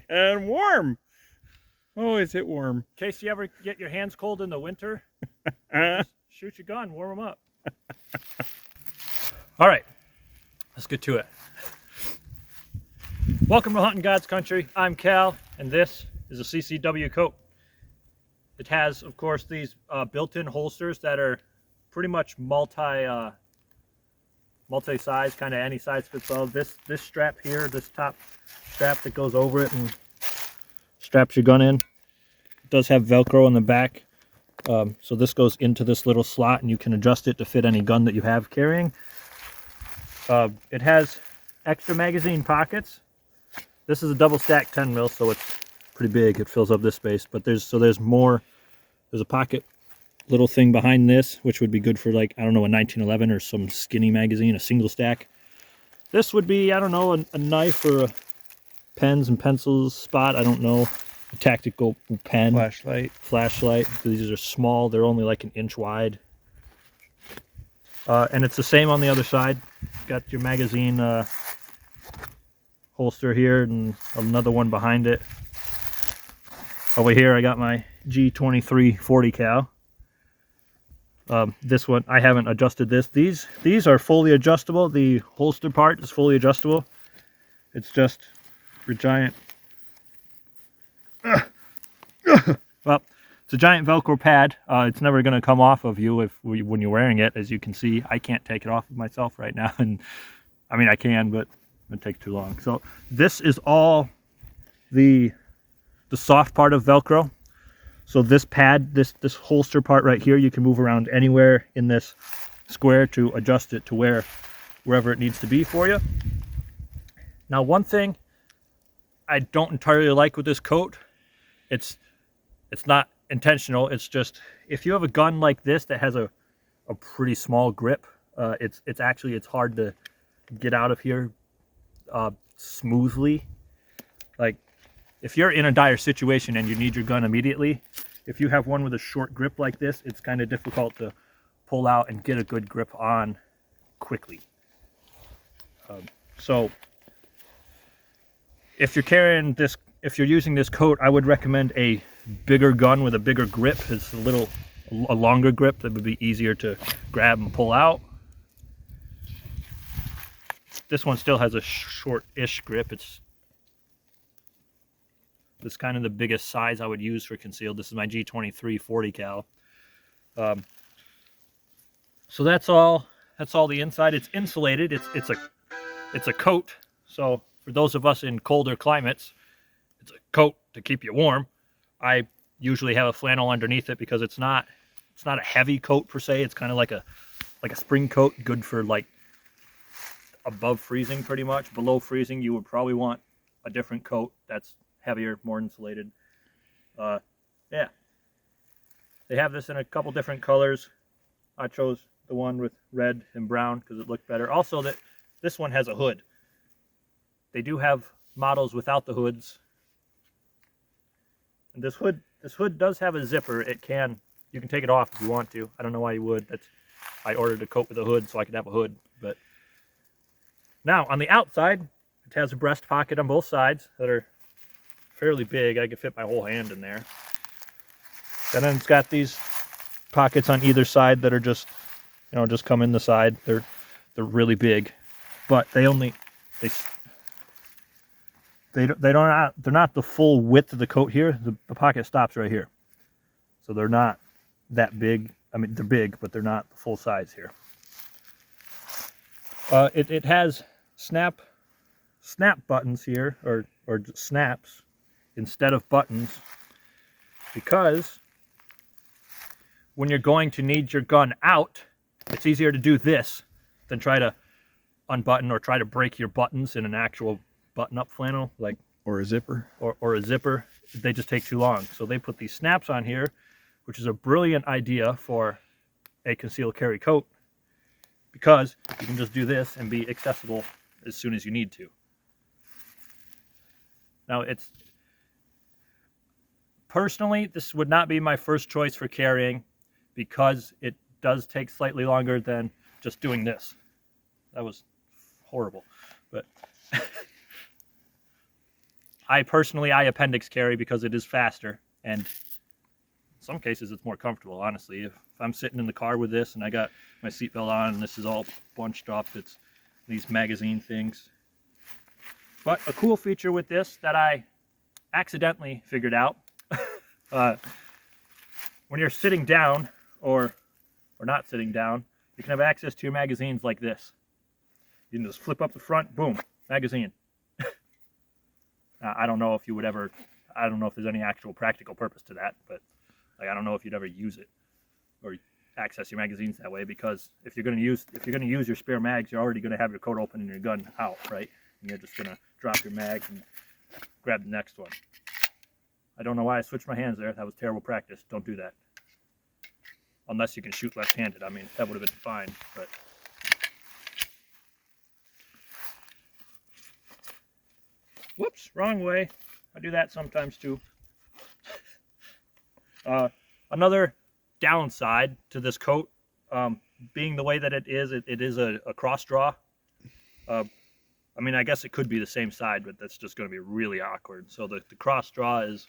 And warm. Oh, is it warm? In case you ever get your hands cold in the winter, just shoot your gun, warm them up. All right, let's get to it. Welcome to Hunting God's Country. I'm Cal, and this is a CCW coat. It has, of course, these built-in holsters that are pretty much multi-size, kind of any size fits all. This strap here, this top strap that goes over it and straps your gun in, it does have Velcro in the back. So this goes into this little slot, and you can adjust it to fit any gun that you have carrying. It has extra magazine pockets. This is a double stack 10 mil, so it's pretty big. It fills up this space, but there's more. There's a pocket little thing behind this, which would be good for, like, I don't know, a 1911 or some skinny magazine, a single stack. This would be, I don't know, a knife or a pens and pencils spot. I don't know. A tactical pen. Flashlight. These are small. They're only like an inch wide. And it's the same on the other side. Got your magazine holster here and another one behind it. Over here I got my G23 40 cal. This one, I haven't adjusted this. These are fully adjustable. The holster part is fully adjustable. It's just your giant well, it's a giant Velcro pad. It's never going to come off of you when you're wearing it. As you can see, I can't take it off of myself right now, and I mean I can, but it takes too long. So this is all the soft part of Velcro. So this pad, this holster part right here, you can move around anywhere in this square to adjust it to wherever it needs to be for you. Now, one thing I don't entirely like with this coat, it's not intentional. It's just, if you have a gun like this that has a pretty small grip, it's hard to get out of here smoothly. Like, if you're in a dire situation and you need your gun immediately, if you have one with a short grip like this, it's kind of difficult to pull out and get a good grip on quickly. So if you're carrying this, if you're using this coat, I would recommend a bigger gun with a bigger grip. It's a longer grip that would be easier to grab and pull out. This one still has a short-ish grip. It's kind of the biggest size I would use for concealed. This is my G23 40 cal. So that's all the inside. It's insulated. It's a coat. So for those of us in colder climates, it's a coat to keep you warm. I usually have a flannel underneath it because it's not a heavy coat per se. It's kind of like a spring coat, good for like above freezing pretty much. Below freezing, you would probably want a different coat that's heavier, more insulated. Yeah. They have this in a couple different colors. I chose the one with red and brown because it looked better. Also, this one has a hood. They do have models without the hoods. And this hood does have a zipper. You can take it off if you want to. I don't know why you would. I ordered a coat with a hood so I could have a hood. But now on the outside, it has a breast pocket on both sides that are fairly big. I could fit my whole hand in there. And then it's got these pockets on either side that are just come in the side. They're really big, but they're not the full width of the coat here. The pocket stops right here, so they're not that big. I mean, they're big, but they're not the full size here. It has snap buttons here, or snaps instead of buttons, because when you're going to need your gun out, it's easier to do this than try to unbutton or try to break your buttons in an actual button-up flannel, like or a zipper. Or a zipper. They just take too long. So they put these snaps on here, which is a brilliant idea for a concealed carry coat, because you can just do this and be accessible as soon as you need to. Now, personally, this would not be my first choice for carrying because it does take slightly longer than just doing this. That was horrible, but I appendix carry because it is faster, and in some cases it's more comfortable, honestly. If I'm sitting in the car with this and I got my seatbelt on and this is all bunched up, it's these magazine things. But a cool feature with this that I accidentally figured out, when you're sitting down or not sitting down, you can have access to your magazines like this. You can just flip up the front, boom, magazine. I don't know if you would ever, I don't know if there's any actual practical purpose to that, but like, I don't know if you'd ever use it or access your magazines that way, because if you're going to use your spare mags, you're already going to have your coat open and your gun out, right? And you're just going to drop your mag and grab the next one. I don't know why I switched my hands there. That was terrible practice. Don't do that. Unless you can shoot left-handed. I mean, that would have been fine, but... Whoops, wrong way. I do that sometimes too. Another downside to this coat, being the way that it is a cross draw. I mean, I guess it could be the same side, but that's just going to be really awkward. So the cross draw is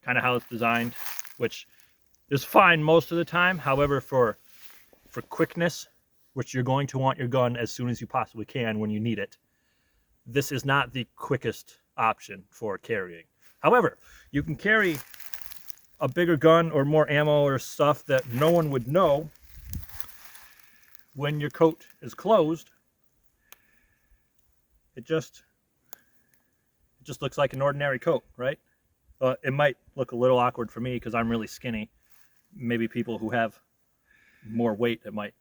kind of how it's designed, which is fine most of the time. However, for quickness, which you're going to want your gun as soon as you possibly can when you need it, this is not the quickest option for carrying. However, you can carry a bigger gun or more ammo or stuff that no one would know when your coat is closed. It just looks like an ordinary coat, right? It might look a little awkward for me because I'm really skinny. Maybe people who have more weight, it might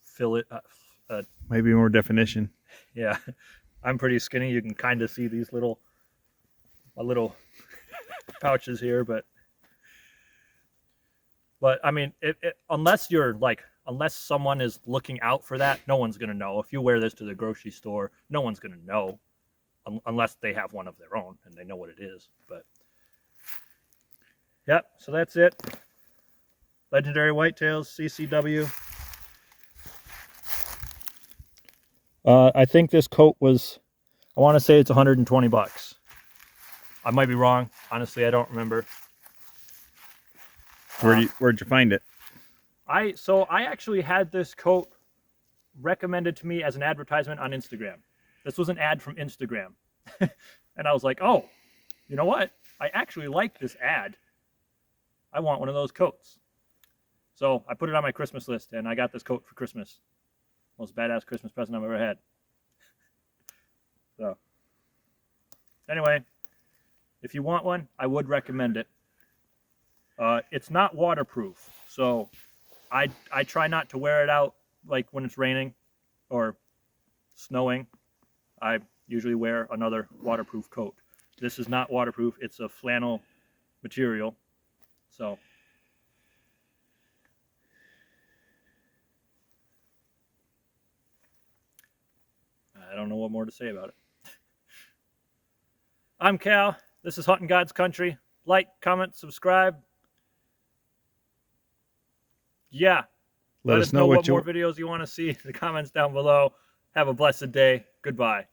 fill it. Maybe more definition. Yeah, I'm pretty skinny. You can kind of see these little pouches here, but I mean, unless someone is looking out for that, no one's gonna know. If you wear this to the grocery store, no one's gonna know, unless they have one of their own and they know what it is. But yep, so that's it. Legendary Whitetails, CCW. I think this coat was, I want to say it's 120 bucks. I might be wrong. Honestly, I don't remember. Where'd you find it? So I actually had this coat recommended to me as an advertisement on Instagram. This was an ad from Instagram. And I was like, oh, you know what? I actually like this ad. I want one of those coats. So I put it on my Christmas list and I got this coat for Christmas. Most badass Christmas present I've ever had. So anyway, if you want one, I would recommend it. It's not waterproof, so I try not to wear it out like when it's raining or snowing. I usually wear another waterproof coat. This is not waterproof. It's a flannel material. So I don't know what more to say about it. I'm Cal. This is Hunting God's Country. Like, comment, subscribe. Yeah. Let us know what more videos you want to see in the comments down below. Have a blessed day. Goodbye.